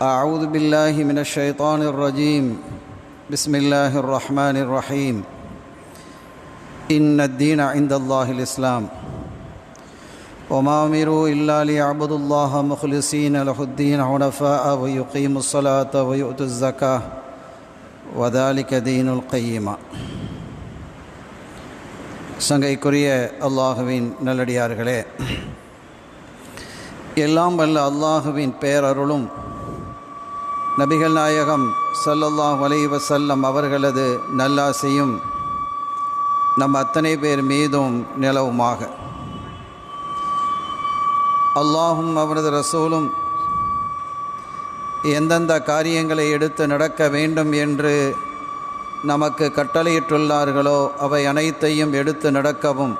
أعوذ بالله من الشيطان الرجيم بسم الله الرحمن الرحيم إن الدين عند الله الإسلام وما أمروا إلا ليعبدوا الله مخلصين له الدين حنفاء ويقيموا الصلاة ويؤتوا الزكاة وذلك دين القيمة. சங்கைக்குரிய அல்லாஹுவின் நல்லடியார்களே, எல்லாம் வல்ல அல்லாஹுவின் பேரருளும் நபிகள் நாயகம் ஸல்லல்லாஹு அலைஹி வஸல்லம் அவர்களது நல்லாசையும் நம் அத்தனை பேர் மீதும் நிலவுமாக. அல்லாஹும் அவரது ரசூலும் எந்தெந்த காரியங்களை எடுத்து நடக்க வேண்டும் என்று நமக்கு கட்டளையிட்டுள்ளார்களோ அவை அனைத்தையும் எடுத்து நடக்கவும்,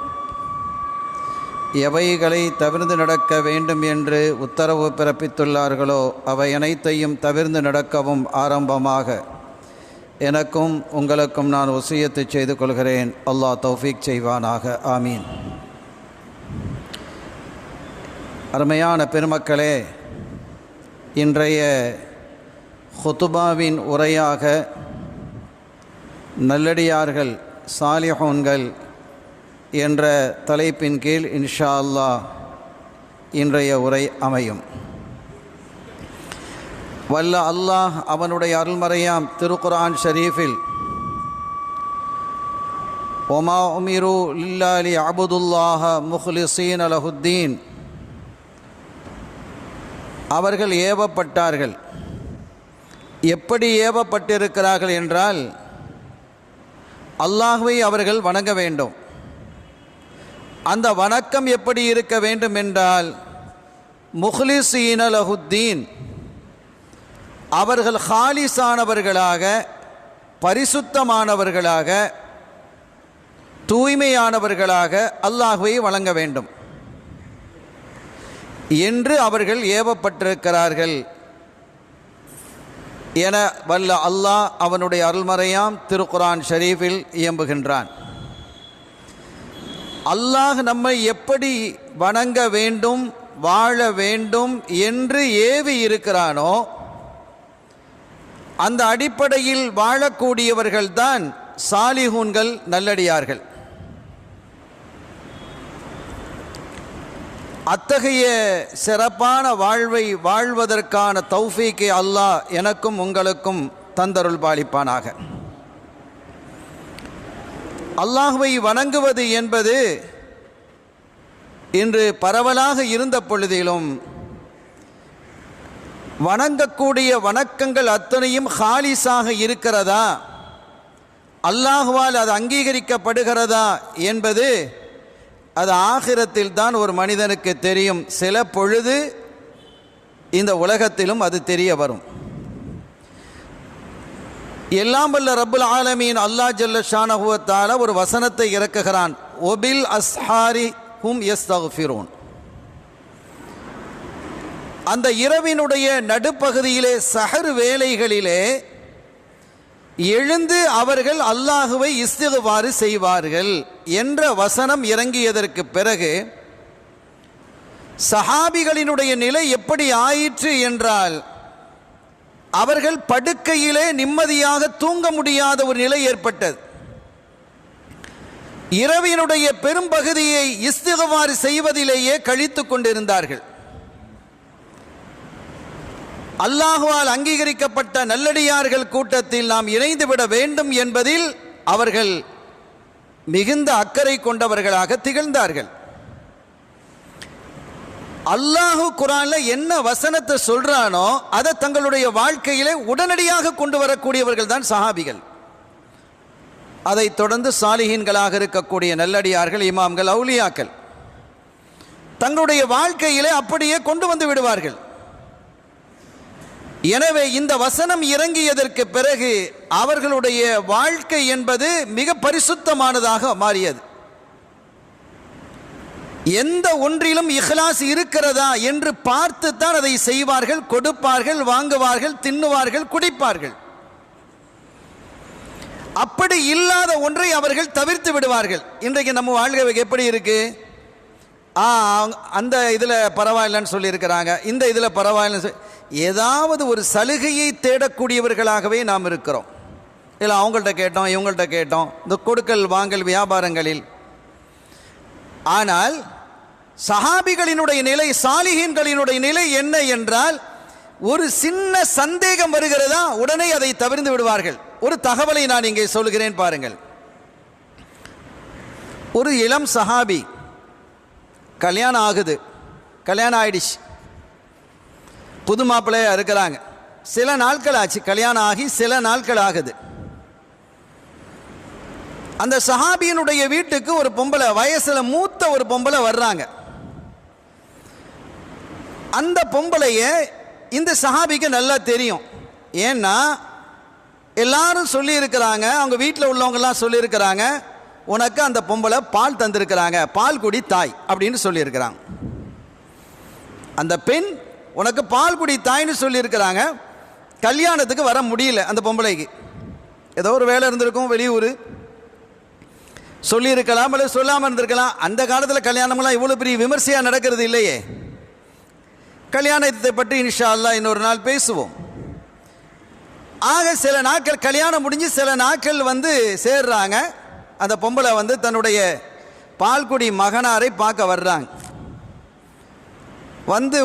எவைகளை தவிர்த்து நடக்க வேண்டும் என்று உத்தரவு பிறப்பித்துள்ளார்களோ அவை அனைத்தையும் தவிர்த்து நடக்கவும் ஆரம்பமாக எனக்கும் உங்களுக்கும் நான் வசியத்து செய்து கொள்கிறேன். அல்லாஹ் தௌஃபீக் செய்வானாக. ஆமீன். அருமையான பெருமக்களே, இன்றைய ஹுதுபாவின் உரையாக நல்லடியார்கள் சாலிஹூன்கள் என்ற தலைப்பின் கீழ் இன்ஷா அல்லாஹ் இன்றைய உரை அமையும். வல்ல அல்லாஹ் அவனுடைய அருள்மறையாம் திருக்குர்ஆன் ஷரீஃபில் ஒமா உமிரு இல்லா லியஅபுதுல்லாஹ முஹ்லிஸீன லஹுத்தீன், அவர்கள் ஏவப்பட்டார்கள். எப்படி ஏவப்பட்டிருக்கிறார்கள் என்றால், அல்லாஹ்வை அவர்கள் வணங்க வேண்டும். அந்த வணக்கம் எப்படி இருக்க வேண்டும் என்றால், முஹ்லிஸீன லஹுத்தீன், அவர்கள் ஹாலிஸானவர்களாக, பரிசுத்தமானவர்களாக, தூய்மையானவர்களாக அல்லாஹ்வை வணங்க வேண்டும் என்று அவர்கள் ஏவப்பட்டிருக்கிறார்கள் என வல்ல அல்லாஹ் அவனுடைய அருள்மறையாம் திருக்குர்ஆன் ஷரீஃபில் இயம்புகின்றான். அல்லாஹ் நம்மை எப்படி வணங்க வேண்டும், வாழ வேண்டும் என்று ஏவி இருக்கிறானோ அந்த அடிப்படையில் வாழக்கூடியவர்கள்தான் சாலிஹூன்கள், நல்லடியார்கள். அத்தகைய சிறப்பான வாழ்வை வாழ்வதற்கான தௌஃபீக்கை அல்லாஹ் எனக்கும் உங்களுக்கும் தந்தருள் பாலிப்பானாக. அல்லாஹ்வை வணங்குவது என்பது இன்று பரவலாக இருந்த பொழுதிலும், வணங்கக்கூடிய வணக்கங்கள் அத்தனையும் ஹாலிஸாக இருக்கிறதா, அல்லாஹ்வால் அது அங்கீகரிக்கப்படுகிறதா என்பது அது ஆகிரத்தில் தான் ஒரு மனிதனுக்கு தெரியும். சில பொழுது இந்த உலகத்திலும் அது தெரிய வரும். எல்லாம் வல்ல ரப்புல் ஆலமீன் அல்லாஹ் ஜல்ல ஷானஹு வ தஆலா ஒரு வசனத்தை இறக்குகிறான். ஒபில் அஸ்ஹாரி ஹும் யஸ்தக்ஃபிரூன். அந்த இரவினுடைய நடுப்பகுதியிலே, சஹர் வேளைகளிலே எழுந்து அவர்கள் அல்லாஹுவை இஸ்திக்ஃபார் செய்வார்கள் என்ற வசனம் இறங்கியதற்கு பிறகு சஹாபிகளினுடைய நிலை எப்படி ஆயிற்று என்றால், அவர்கள் படுக்கையிலே நிம்மதியாக தூங்க முடியாத ஒரு நிலை ஏற்பட்டது. இரவினுடைய பெரும்பகுதியை இஸ்திக்ஃபார் செய்வதிலேயே கழித்து கொண்டிருந்தார்கள். அல்லாஹ்வால் அங்கீகரிக்கப்பட்ட நல்லடியார்கள் கூட்டத்தில் நாம் இணைந்துவிட வேண்டும் என்பதில் அவர்கள் மிகுந்த அக்கறை கொண்டவர்களாக திகழ்ந்தார்கள். அல்லாஹு குர்ஆன்ல என்ன வசனத்தை சொல்றானோ அதை தங்களுடைய வாழ்க்கையிலே உடனடியாக கொண்டு வரக்கூடியவர்கள் தான் சஹாபிகள். அதைத் தொடர்ந்து சாலிஹீன்களாக இருக்கக்கூடிய நல்லடியார்கள், இமாம்கள், அவுலியாக்கள் தங்களுடைய வாழ்க்கையிலே அப்படியே கொண்டு வந்து விடுவார்கள். எனவே இந்த வசனம் இறங்கியதற்கு பிறகு அவர்களுடைய வாழ்க்கை என்பது மிக பரிசுத்தமானதாக மாறியது. எந்த ஒன்றிலும் இஹ்லாஸ் இருக்கிறதா என்று பார்த்துத்தான் அதை செய்வார்கள், கொடுப்பார்கள், வாங்குவார்கள், தின்னுவார்கள், குடிப்பார்கள். அப்படி இல்லாத ஒன்றை அவர்கள் தவிர்த்து விடுவார்கள். இன்றைக்கு நம்ம வாழ்க்கை எப்படி இருக்கு? அந்த இதில் பரவாயில்லைன்னு சொல்லியிருக்கிறாங்க, இந்த இதில் பரவாயில்லைன்னு ஏதாவது ஒரு சலுகையை தேடக்கூடியவர்களாகவே நாம் இருக்கிறோம். இல்லை அவங்கள்ட்ட கேட்டோம் இவங்கள்ட்ட கேட்டோம், இந்த கொடுக்கல் வாங்கல் வியாபாரங்களில். ஆனால் சஹாபிகளினுடைய நிலை, சாலிஹீன்களினுடைய நிலை என்ன என்றால், ஒரு சின்ன சந்தேகம் வருகிறதா உடனே அதை தவிர்த்து விடுவார்கள். ஒரு தகவலை நான் இங்கே சொல்கிறேன் பாருங்கள். ஒரு இளம் சஹாபி கல்யாணம் ஆகுது, கல்யாணம் ஆயிடுச்சு, புது மாப்பிள்ளையா இருக்கிறாங்க, சில நாட்கள் ஆச்சு, கல்யாணம் ஆகி சில நாட்கள் ஆகுது. அந்த சஹாபியினுடைய வீட்டுக்கு ஒரு பொம்பளை, வயசுல மூத்த ஒரு பொம்பளை வர்றாங்க. அந்த பொம்பளைய இந்த சஹாபிக்கு நல்லா தெரியும். ஏன்னா எல்லாரும் சொல்லி இருக்கிறாங்க, அவங்க வீட்டில் உள்ளவங்கெல்லாம் சொல்லி இருக்கிறாங்க, உனக்கு அந்த பொம்பளை பால் தந்திருக்கிறாங்க, பால் குடி தாய் அப்படின்னு சொல்லியிருக்கிறாங்க. அந்த பெண் உனக்கு பால் குடி தாய்ன்னு சொல்லியிருக்கிறாங்க. கல்யாணத்துக்கு வர முடியல அந்த பொம்பளைக்கு, ஏதோ ஒரு வேலை இருந்திருக்கும், வெளியூர், சொல்லியிருக்கலாம் இல்லை சொல்லாமல் இருந்திருக்கலாம். அந்த காலத்தில் கல்யாணமெல்லாம் இவ்வளோ பெரிய விமர்சையாக நடக்கிறது இல்லையே. கல்யாணத்தை பற்றி இன்ஷா அல்லாஹ் இன்னொரு நாள் பேசுவோம். ஆக சில நாட்கள் கல்யாணம் முடிஞ்சு சில நாட்கள் சேர்றாங்க. அந்த பொம்பளை தன்னுடைய பால்குடி மகனாரை பார்க்க வர்றாங்க.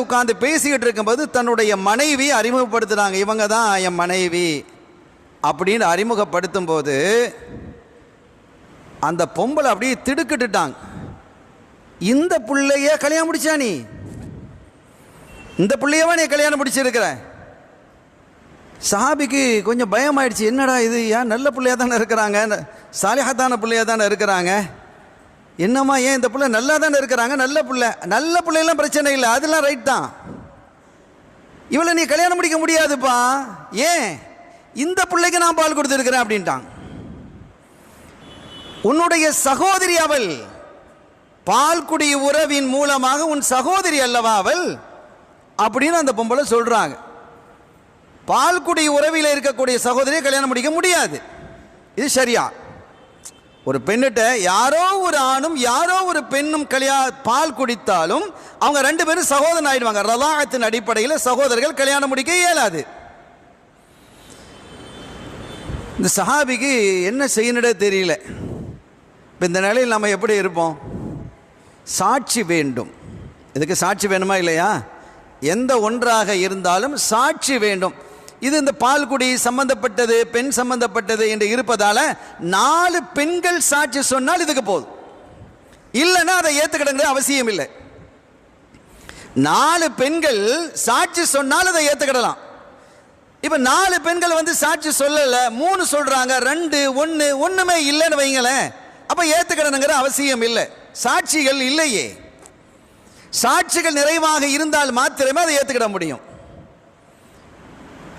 உட்காந்து பேசிக்கிட்டு இருக்கும்போது தன்னுடைய மனைவி அறிமுகப்படுத்துகிறாங்க. இவங்க தான் என் மனைவி அப்படின்னு அறிமுகப்படுத்தும் போது அந்த பொம்பளை அப்படியே திடுக்கிட்டுட்டாங்க. இந்த பிள்ளைய கல்யாணம் முடிச்சா, நீ இந்த பிள்ளையவா நீ கல்யாணம் முடிச்சிருக்கிற? சஹாபிக்கு கொஞ்சம் பயமாயிடுச்சு. என்னடா இது, ஏன் நல்ல பிள்ளையா தானே இருக்கிறாங்க, சாலிஹத்தான பிள்ளையா தானே இருக்கிறாங்க, என்னம்மா ஏன் இந்த பிள்ளை நல்லா தானே இருக்கிறாங்க, நல்ல பிள்ளையெல்லாம் பிரச்சனை இல்லை, அதெல்லாம் ரைட் தான், இவளை நீ கல்யாணம் முடிக்க முடியாதுப்பா, ஏன், இந்த பிள்ளைக்கு நான் பால் கொடுத்துருக்கிறேன் அப்படின்ட்டான். உன்னுடைய சகோதரி அவள், பால்குடி உறவின் மூலமாக உன் சகோதரி அல்லவா அவள் அப்படின்னு அந்த பொம்பளை சொல்றாங்க. பால்குடி உறவில் இருக்கக்கூடிய சகோதரியை கல்யாணம் முடிக்க முடியாது, இது சரியா? ஒரு பெண்ணிட்ட யாரோ ஒரு ஆணும் யாரோ ஒரு பெண்ணும் பால் குடித்தாலும் அவங்க ரெண்டு பேரும் சகோதரன் ஆயிடுவாங்க. ரலாஅத்தின் அடிப்படையில் சகோதரர்கள் கல்யாணம் முடிக்க இயலாது. இந்த சஹாபிக்கு என்ன செய்யணுடே தெரியல. இப்போ இந்த நிலையில் நம்ம எப்படி இருப்போம்? சாட்சி வேண்டும். இதுக்கு சாட்சி வேணுமா இல்லையா? எந்த ஒன்றாக இருந்தாலும் சாட்சி வேண்டும். இது இந்த பால்குடி சம்பந்தப்பட்டது, பெண் சம்பந்தப்பட்டது என்று இருப்பதால 4 பெண்கள் சாட்சி சொன்னால் இதுக்கு போதும், இல்லைன்னா அதை ஏற்றுக்கிடுங்கிற அவசியம் இல்லை. 4 பெண்கள் சாட்சி சொன்னால் அதை ஏற்றுக்கிடலாம். இப்போ 4 பெண்கள் சாட்சி சொல்லலை, 3 சொல்றாங்க, 2 1 ஒன்றுமே இல்லைன்னு வைங்களேன், அப்போ ஏற்றுக்கிடணுங்கிற அவசியம் இல்லை. சாட்சிகள் இல்லையே, சாட்சிகள் நிறைவாக இருந்தால் மாத்திரமே அதை ஏற்றுக்கிட முடியும்.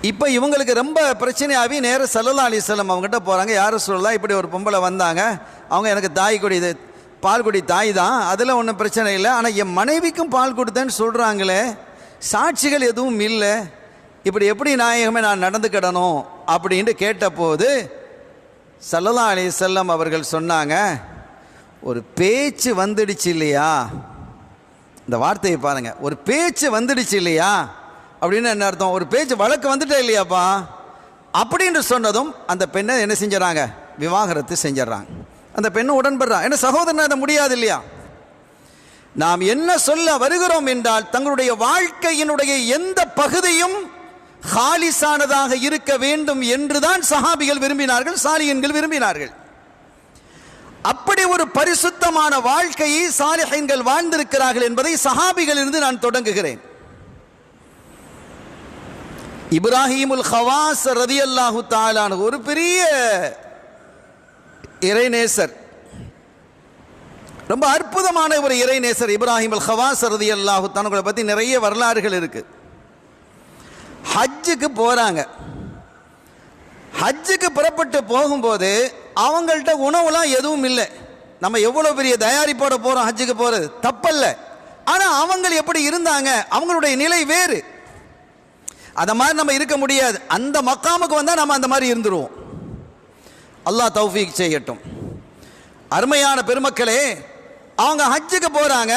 இப்போ இவங்களுக்கு ரொம்ப பிரச்சனையாகி நேர ஸல்லல்லாஹு அலைஹி வஸல்லம் அவங்ககிட்ட போகிறாங்க. யார் சொல்லலாம், இப்படி ஒரு பொம்பளை வந்தாங்க, அவங்க எனக்கு பால்குடி தாய் தான், அதில் ஒன்றும் பிரச்சனை இல்லை, ஆனால் என் மனைவிக்கும் பால் கொடுத்தேன்னு சொல்கிறாங்களே, சாட்சிகள் எதுவும் இல்லை, இப்படி எப்படி நாயகமே நான் நடந்துக்கிடணும் அப்படின்ட்டு கேட்டபோது ஸல்லல்லாஹு அலைஹி வஸல்லம் அவர்கள் சொன்னாங்க, ஒரு பேச்சு வந்துடுச்சு இல்லையா, இந்த வார்த்தையை பாருங்க, ஒரு பேச்சு வந்துடுச்சு இல்லையா அப்படின்னு என்ன அர்த்தம்? ஒரு பேச்சு வழக்கு வந்துட்டே இல்லையாப்பா அப்படின்னு சொன்னதும் அந்த பெண்ணை என்ன செஞ்சிடறாங்க? விவாகரத்து செஞ்சிடறாங்க. அந்த பெண்ணு உடன்படுறான். என்ன சகோதரன், அதை முடியாது இல்லையா? நாம் என்ன சொல்ல வருகிறோம் என்றால், தங்களுடைய வாழ்க்கையினுடைய எந்த பகுதியும் ஹாலிஸானதாக இருக்க வேண்டும் என்றுதான் சஹாபிகள் விரும்பினார்கள், சாலிஹீன்கள் விரும்பினார்கள். அப்படி ஒரு பரிசுத்தமான வாழ்க்கையை சாலிஹீன்கள் வாழ்ந்திருக்கிறார்கள் என்பதை சஹாபிகள் இருந்து நான் தொடங்குகிறேன். இப்ராஹிமுல் ஹவாஸ் ரலியல்லாஹு தஆலா ஒரு பெரிய இறைநேசர், ரொம்ப அற்புதமான ஒரு இறைநேசர். இப்ராஹிமுல் ஹவாஸ் ரலியல்லாஹு தஆலா பற்றி நிறைய வரலாறுகள் இருக்கு. ஹஜ்ஜுக்கு போறாங்க. ஹஜ்ஜுக்கு புறப்பட்டு போகும்போது அவங்கள்ட்ட உணவுலாம் எதுவும் இல்லை. நம்ம எவ்வளோ பெரிய தயாரிப்போட போகிறோம் ஹஜ்ஜுக்கு போகிறது, தப்பல்ல. ஆனால் அவங்க எப்படி இருந்தாங்க, அவங்களுடைய நிலை வேறு. அதை மாதிரி நம்ம இருக்க முடியாது. அந்த மக்காமுக்கு வந்தால் நம்ம அந்த மாதிரி இருந்துருவோம். அல்லாஹ் தௌஃபீக் செய்யட்டும். அருமையான பெருமக்களே, அவங்க ஹஜ்ஜுக்கு போகிறாங்க.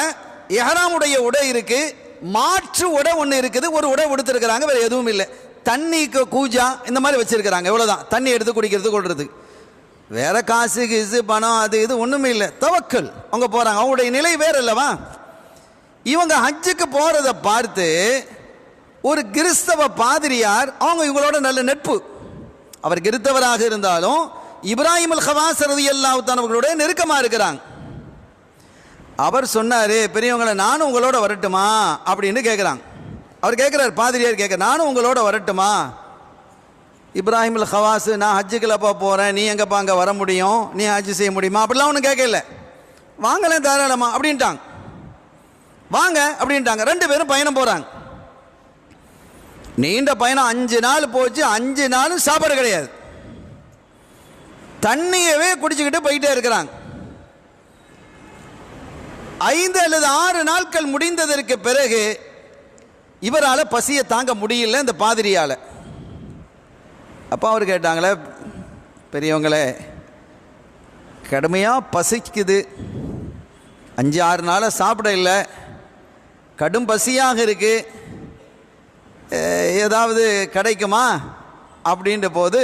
இஹ்ராமுடைய உடை இருக்கு, மாற்று உடை ஒன்று இருக்குது, ஒரு உடை உடுத்திருக்கிறாங்க, வேற எதுவும் இல்லை. தண்ணிக்கு கூஜா இந்த மாதிரி வச்சிருக்கிறாங்க, இவ்வளோதான். தண்ணி எடுத்து குடிக்கிறது கொள்றது, வேற காசு கிசு பணம் அது இது ஒன்றுமே இல்லை. தவக்கல் அவங்க போகிறாங்க, அவங்களுடைய நிலை வேற இல்லவா. இவங்க ஹஜ்ஜுக்கு போகிறத பார்த்து ஒரு கிறிஸ்தவ பாதிரியார், அவங்க இவங்களோட நல்ல நட்பு, அவர் கிறிஸ்தவராக இருந்தாலும் இப்ராஹிம் அல் ஹவாஸ் ரலியல்லாஹு தஆலா அவர்களோட நெருக்கமாக இருக்கிறாங்க. அவர் சொன்னார், பெரியவங்களை நானும் உங்களோட வரட்டுமா அப்படின்னு கேட்குறாங்க. அவர் கேட்குறாரு, பாதிரியார் கேட்குற, நானும் உங்களோட வரட்டுமா? இப்ராஹிம் அல் ஹவாஸ், நான் ஹஜ்ஜுக்குள்ளப்பா போகிறேன், நீ எங்கப்பா அங்கே வர முடியும், நீ ஹஜ்ஜு செய்ய முடியுமா அப்படிலாம் ஒன்றும் கேட்கல. வாங்கலேன் தாராளமா அப்படின்ட்டாங்க. வாங்க அப்படின்ட்டாங்க. 2 பேரும் பயணம் போகிறாங்க. நீண்ட பயணம், 5 நாள் போச்சு. 5 நாளும் சாப்பாடு கிடையாது, தண்ணியவே குடிச்சுக்கிட்டு போயிட்டே இருக்கிறாங்க. 5 அல்லது 6 நாட்கள் முடிந்ததற்கு பிறகு இவரால் பசியை தாங்க முடியல, இந்த பாதிரியால். அப்போ அவர் கேட்டாங்களே, பெரியவங்களே கடுமையாக பசிக்குது, 5-6 நாளாக சாப்பிட இல்லை, கடும் பசியாக இருக்கு, ஏதாவது கிடைக்குமா அப்படின்ற போது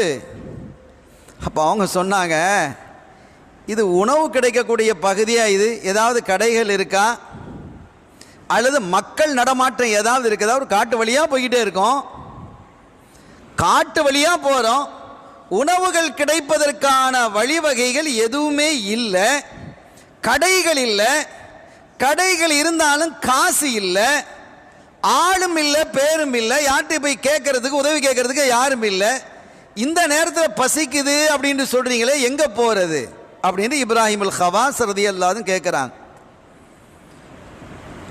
அப்போ அவங்க சொன்னாங்க, இது உணவு கிடைக்கக்கூடிய பகுதியாக, இது ஏதாவது கடைகள் இருக்கா அல்லது மக்கள் நடமாட்டம் ஏதாவது இருக்குதா? ஒரு காட்டு வழியாக போய்கிட்டே இருக்கோம், காட்டு வழியாக போகிறோம், உணவுகள் கிடைப்பதற்கான வழிவகைகள் எதுவுமே இல்லை, கடைகள் இல்லை, கடைகள் இருந்தாலும் காசு இல்லை, ஆளும் இல்லை, பேரும் இல்லை, யார்கிட்ட போய் கேட்கறதுக்கு உதவி கேட்கறதுக்கு யாரும் இல்லை, இந்த நேரத்தில் பசிக்குது அப்படின்னு சொல்றீங்களே, எங்கே போகிறது அப்படின்னு இப்ராஹிம் அல் ஹவாஸ் ரலியல்லாஹு அன்ஹு கேட்குறாங்க.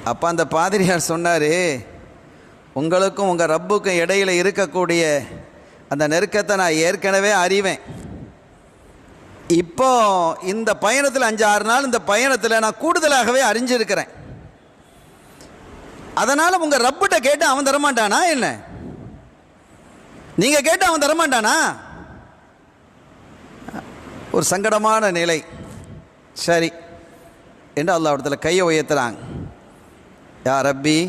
அப்போ அந்த பாதிரியார் சொன்னார், உங்களுக்கும் உங்கள் ரப்புக்கும் இடையில் இருக்கக்கூடிய அந்த நெருக்கத்தை நான் ஏற்கனவே அறிவேன். இப்போ இந்த பயணத்தில் 5-6 நாள் இந்த பயணத்தில் நான் கூடுதலாகவே அறிஞ்சிருக்கிறேன். அதனால் உங்கள் ரப்பிட்ட கேட்டு அவன் தரமாட்டானா என்ன? நீங்கள் கேட்டு அவன் தரமாட்டானா? ஒரு சங்கடமான நிலை. சரி என்று அல்லாஹ் இடத்துல கையை உயர்த்துறாங்க. யா ரப்பி,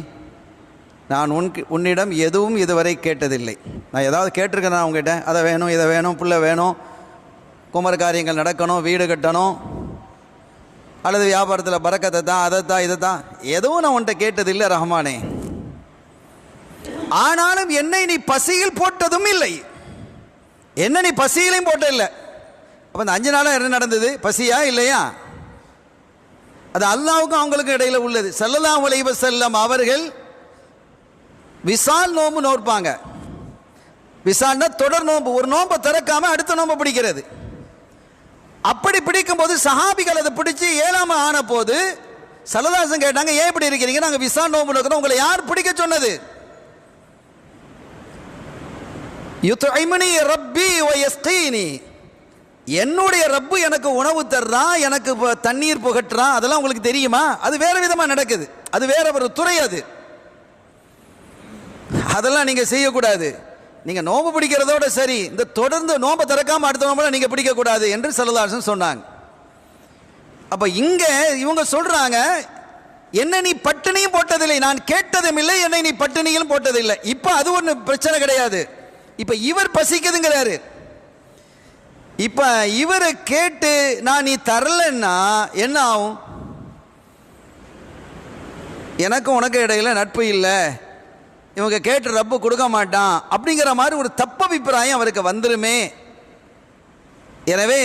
நான் உன்னிடம் எதுவும் இதுவரை கேட்டதில்லை. நான் ஏதாவது கேட்டிருக்கேன் உங்ககிட்ட, அதை வேணும், இதை வேணும், புள்ள வேணும், குமர காரியங்கள் நடக்கணும், வீடு கட்டணும், அல்லது வியாபாரத்தில் பறக்கத்தை தான், அதை தான், இதை தான், எதுவும் நான் உன்கிட்ட கேட்டதில்லை ரஹ்மானே. ஆனாலும் என்னை நீ பசியில் போட்டதும் இல்லை, என்ன நீ பசியிலையும் போட்ட இல்லை. அப்போ இந்த 5 நாளாக என்ன நடந்தது? பசியா இல்லையா? அது அல்லாஹ்வுக்கும் அவங்களுக்கும் இடையில உள்ளது. ஸல்லல்லாஹு அலைஹி வஸல்லம் அவர்கள் விசால் நோம்பு நோற்பாங்க. விசால்னா தொடர் நோம்பு, ஒரு நோம்பை திறக்காம அடுத்த நோம்பை பிடிக்கிறது. அப்படி பிடிக்கும் போது சஹாபிகள் அதை பிடிச்சி 7ஆம் ஆன போது ஸல்லல்லாஹு கேட்டாங்க, ஏன் இப்படி இருக்கிறீங்க? நாங்கள் விசால் நோம்பு நோக்கிறோம், உங்களை யார் பிடிக்க சொன்னது? யுத்இமுனி ரப்பி வ யஸ்கீனி, என்னுடைய ரப்பு எனக்கு உணவு தர்றான், எனக்கு தண்ணீர் புகட்டுறான், அதெல்லாம் உங்களுக்கு தெரியுமா? அது வேற விதமாக நடக்குது, அது வேற ஒரு துறை, அது அதெல்லாம் நீங்கள் செய்யக்கூடாது. நீங்கள் நோம்பு பிடிக்கிறதோட சரி, இந்த தொடர்ந்து நோம்பை திறக்காம அடுத்த நோம்பை நீங்கள் பிடிக்கக்கூடாது என்று ஸல்லல்லாஹு அலைஹி வஸல்லம் சொன்னாங்க. அப்போ இங்கே இவங்க சொல்றாங்க, என்ன நீ பட்டினியும் போட்டதில்லை, நான் கேட்டதும் இல்லை, என்னை நீ பட்டினியும் போட்டதில்லை. இப்போ அது ஒன்று பிரச்சனை கிடையாது. இப்போ இவர் பசிக்குதுங்கிறாரு. இப்போ இவரை கேட்டு நான் நீ தரலன்னா என்ன ஆகும்? எனக்கும் உனக்கு இடையில நட்பு இல்லை, இவங்க கேட்டு ரப்பு கொடுக்க மாட்டான் அப்படிங்கிற மாதிரி ஒரு தப்பு அபிப்பிராயம் அவருக்கு வந்துருமே. எனவே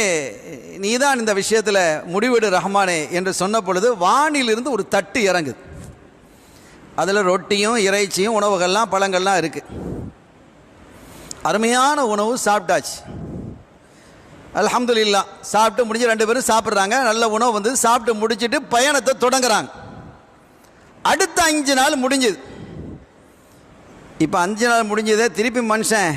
நீதான் இந்த விஷயத்தில் முடிவெடு ரஹ்மானே என்று சொன்ன பொழுது வானிலிருந்து ஒரு தட்டு இறங்குது. அதில் ரொட்டியும் இறைச்சியும் உணவுகள்லாம் பழங்கள்லாம் இருக்குது. அருமையான உணவு சாப்பிட்டாச்சு, அல்ஹம்துலில்லாஹ். சாப்பிட்டு முடிஞ்சு 2 பேரும் சாப்பிட்றாங்க, நல்ல உணவு வந்து சாப்பிட்டு முடிச்சுட்டு பயணத்தை தொடங்குறாங்க. அடுத்த 5 நாள் முடிஞ்சுது. இப்போ 5 நாள் முடிஞ்சதே திருப்பி மனுஷன்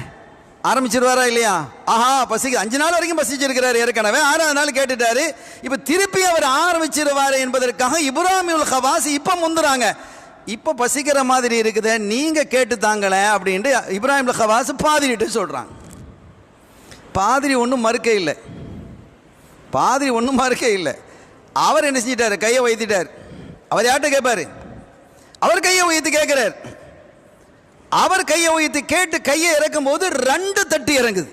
ஆரம்பிச்சிருவாரா இல்லையா? ஆஹா பசிக்கு 5 நாள் வரைக்கும் பசிச்சிருக்கிறாரு ஏற்கனவே, 6ஆவது நாள் கேட்டுட்டாரு, இப்போ திருப்பி அவர் ஆரம்பிச்சிருவாரு என்பதற்காக இப்ராஹிம் அல் ஹவாஸ் இப்போ முந்துறாங்க. இப்போ பசிக்கிற மாதிரி இருக்குது, நீங்கள் கேட்டு தாங்களே அப்படின்ட்டு இப்ராஹிம் அல் ஹவாஸ் பாதிரிட்டு சொல்கிறாங்க. பாதிரி ஒன்றும் மறுக்க இல்லை, பாதிரி ஒன்றும் மறுக்க இல்லை. அவர் என்ன செஞ்சிட்டார்? கையை வைத்திட்டார். அவர் யார்கிட்ட கேட்பாரு? அவர் கையை உயர்த்தி கேட்கிறார். அவர் கையை உயர்த்தி கேட்டு கையை இறக்கும் போது 2 தட்டு இறங்குது.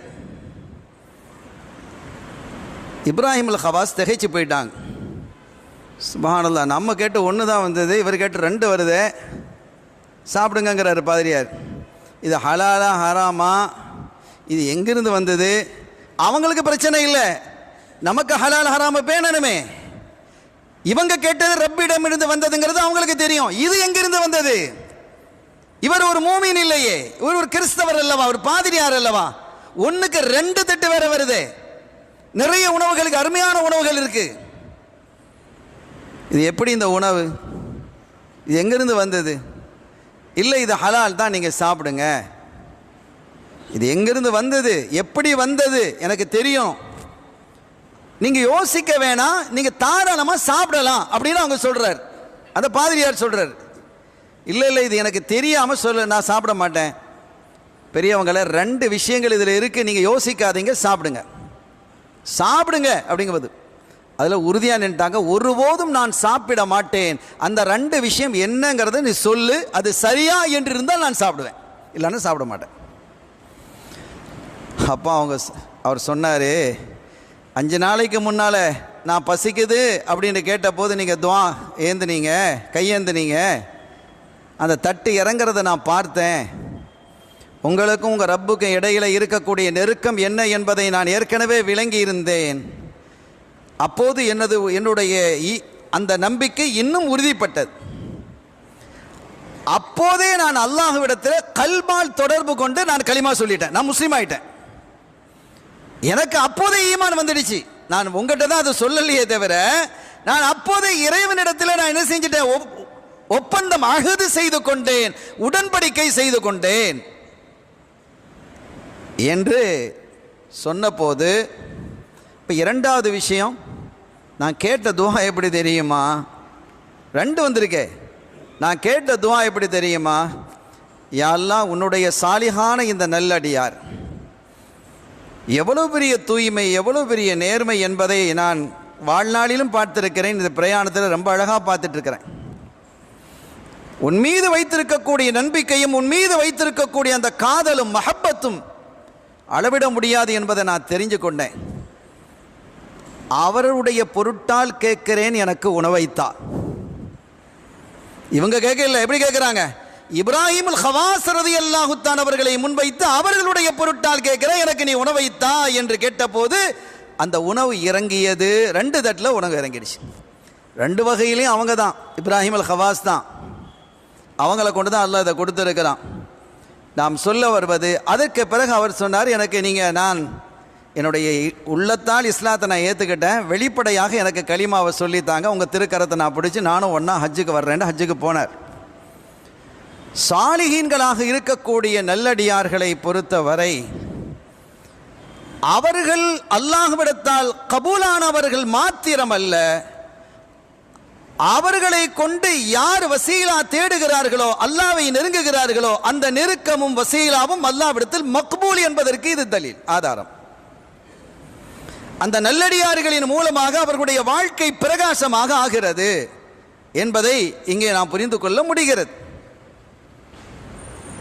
இப்ராஹிம் அல் ஹவாஸ் திகைச்சு போயிட்டாங்க. சுப்ஹானல்லாஹ், நம்ம கேட்டு 1 தான் வந்தது, இவர் கேட்டு 2 வருது, சாப்பிடுங்கிறாரு பாதிரியார். இது ஹலாலா ஹராமா, இது எங்கிருந்து வந்தது? அவங்களுக்கு பிரச்சனை இல்லை, நமக்கு ஹலால் ஹராம பேணணுமே. இவங்க கேட்டது ரப்பிடம் இருந்து வந்ததுங்கிறது அவங்களுக்கு தெரியும். இது எங்கிருந்து வந்தது? இவர் ஒரு மூமின் இல்லையே, இவர் ஒரு கிறிஸ்தவர் அல்லவா, ஒரு பாதிரியார் அல்லவா. 1க்கு 2 தட்டு வேற வருது. நிறைய உணவுகளுக்கு அருமையான உணவுகள் இருக்கு. இது எப்படி இந்த உணவு? இது எங்கிருந்து வந்தது? இல்லை, இது ஹலால் தான், நீங்கள் சாப்பிடுங்க. இது எங்கிருந்து வந்தது, எப்படி வந்தது எனக்கு தெரியும், நீங்கள் யோசிக்க வேணாம், நீங்கள் தாராளமாக சாப்பிடலாம் அப்படின்னு அவங்க சொல்கிறார். அந்த பாதிரியார் சொல்கிறார், இல்லை இல்லை, இது எனக்கு தெரியாமல் சொல்ல, நான் சாப்பிட மாட்டேன். பெரியவங்களை 2 விஷயங்கள் இதில் இருக்குது, நீங்கள் யோசிக்காதீங்க, சாப்பிடுங்க சாப்பிடுங்க அப்படிங்குவது. அதில் உறுதியாக நின்ட்டாங்க, ஒருபோதும் நான் சாப்பிட மாட்டேன். அந்த 2 விஷயம் என்னங்கிறத நீ சொல்லு, அது சரியா என்று இருந்தால் நான் சாப்பிடுவேன், இல்லைன்னா சாப்பிட மாட்டேன். அப்போ அவர் சொன்னார், 5 நாளைக்கு முன்னால் நான் பசிக்குது அப்படின்னு கேட்ட போது நீங்கள் துவா ஏந்துனீங்க, கையேந்துனீங்க, அந்த தட்டு இறங்கிறத நான் பார்த்தேன். உங்களுக்கும் உங்கள் ரப்புக்கும் இடையில் இருக்கக்கூடிய நெருக்கம் என்ன என்பதை நான் ஏற்கனவே விளங்கி இருந்தேன். அப்போது என்னுடைய அந்த நம்பிக்கை இன்னும் உறுதிப்பட்டது. அப்போதே நான் அல்லாஹ்விடத்தில் கல்பால் தொடர்பு கொண்டு நான் கலிமா சொல்லிட்டேன், நான் முஸ்லீம் ஆயிட்டேன். எனக்கு அப்போதே ஈமான் வந்துடுச்சு. நான் உங்கள்கிட்ட தான் அதை சொல்லலையே தவிர, நான் அப்போதே இறைவனிடத்தில் நான் என்ன செஞ்சிட்டேன், ஒப்பந்தம் அகது செய்து கொண்டேன், உடன்படிக்கை செய்து கொண்டேன் என்று சொன்னபோது, இப்போ 2வது விஷயம், நான் கேட்ட துவா எப்படி தெரியுமா? 2 வந்திருக்கே. நான் கேட்ட துவா எப்படி தெரியுமா? யா அல்லாஹ், உன்னுடைய சாலிகான இந்த நல்லடியார் எவ்வளோ பெரிய தூய்மை, எவ்வளோ பெரிய நேர்மை என்பதை நான் வாழ்நாளிலும் பார்த்துருக்கிறேன். இந்த பிரயாணத்தில் ரொம்ப அழகாக பார்த்துட்ருக்கிறேன். உன் மீது வைத்திருக்கக்கூடிய நம்பிக்கையும் உன் மீது வைத்திருக்கக்கூடிய அந்த காதலும் மஹப்பத்தும் அளவிட முடியாது என்பதை நான் தெரிஞ்சு கொண்டேன். அவருடைய பொருட்டால் கேட்கிறேன், எனக்கு உணவைத்தா. இவங்க கேட்கல, எப்படி கேட்குறாங்க? இப்ராஹிம் அல் ஹவாஸ் ரலியல்லாஹு தஆலா அவர்களை முன்வைத்து அவர்களுடைய பொருட்டால் கேட்கிறேன், எனக்கு நீ உணவைத்தா என்று கேட்டபோது அந்த உணவு இறங்கியது. 2 தட்டில் உணவு இறங்கிடுச்சு. 2 வகையிலையும் அவங்க தான், இப்ராஹிம் அல் ஹவாஸ் தான், அவங்கள கொண்டு தான் அல்லாஹ் இதை கொடுத்துருக்கிறான். நாம் சொல்ல வருவது, அதற்கு பிறகு அவர் சொன்னார், எனக்கு நான் என்னுடைய உள்ளத்தால் இஸ்லாத்தை நான் ஏற்றுக்கிட்டேன், வெளிப்படையாக எனக்கு கலிமாவை சொல்லித்தாங்க, உங்கள் திருக்கரத்தை நான் பிடிச்சி நானும் ஒன்றா ஹஜ்ஜுக்கு வர்றேன்னு ஹஜ்ஜுக்கு போனார். சாலிஹீன்களாக இருக்கக்கூடிய நல்லடியார்களை பொறுத்தவரை அவர்கள் அல்லாஹ்விடத்தால் கபூலானவர்கள் மாத்திரமல்ல, அவர்களை கொண்டு யார் வசீலா தேடுகிறார்களோ, அல்லாஹ்வை நெருங்குகிறார்களோ, அந்த நெருக்கமும் வசீலாவும் அல்லாஹ்விடத்தில் மக்பூல் என்பதற்கு இது தலீல், ஆதாரம். அந்த நல்லடியார்களின் மூலமாக அவர்களுடைய வாழ்க்கை பிரகாசமாக ஆகிறது என்பதை இங்கே நாம் புரிந்து கொள்ள முடிகிறது.